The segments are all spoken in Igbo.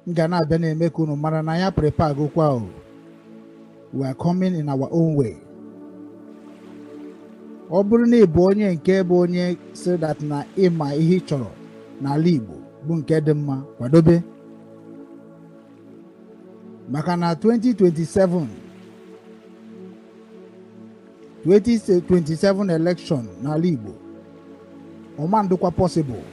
Ngana bene make unu mara na ya prepare go kwa o. We are coming in our own way. Ọ bụrụ na ịbụ onye nke bụ onye say that na ịma ihe ị chọrọ n'ala Igbo bụ nke dị mma kwadobe. Maka na 2027 election n'ala Igbo ọma ndụkwa possible.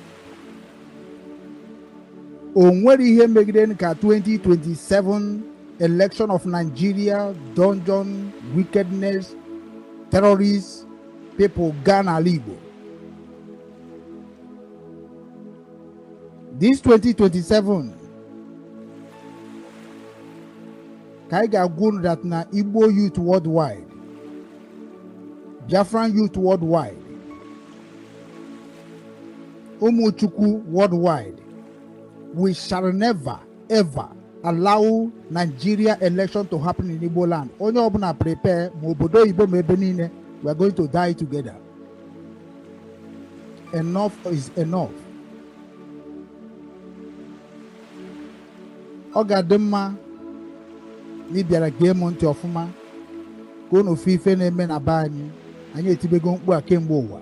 O nwere ihe megide ka 2027 election of Nigeria, dungeon, wickedness, terrorists, people Ghana Igbo. This 2027, Kaiga Gun that na Igbo youth worldwide, Biafran youth worldwide, Umuchukwu worldwide, we shall never ever allow Nigeria election to happen in Igbo land. Onye obuna prepare, mobodo Igbo mebenine, we are going to die together. Enough is enough. Ogadema ni biara game ntị ọfụma ka unu fife na-eme na be anyị etibego mkpu a kemgbe ụwa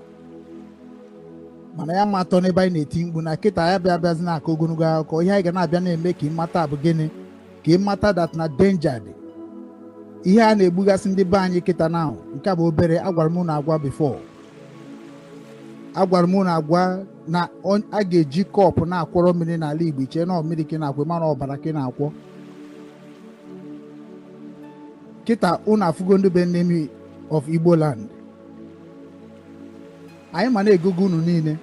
mana ya matọ n'ebe anyị na-eti mkpu na kịta ya bịazi na-aka ogologo akụkọ ihe anyị ga na-abịa na-eme ka ịmata bụ gịnị ka ịmata that na danger dị ihe a na-egbugasị ndị be anyị kịta na nke a bụ obere agwara m na agwa before agwara m na agwa na a ga-eji kọpụ na-akwọrọ mmiri n'ala Igbo iche na mmiri ka na-akwụ mana ọbara ka na-akwọ kita unu afụgo ndị be name of Igbo land anyị ma na-egogo unu niile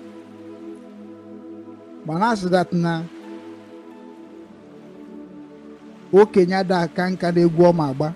mana asị that na okenye ada aka nka na-egwu ọma agba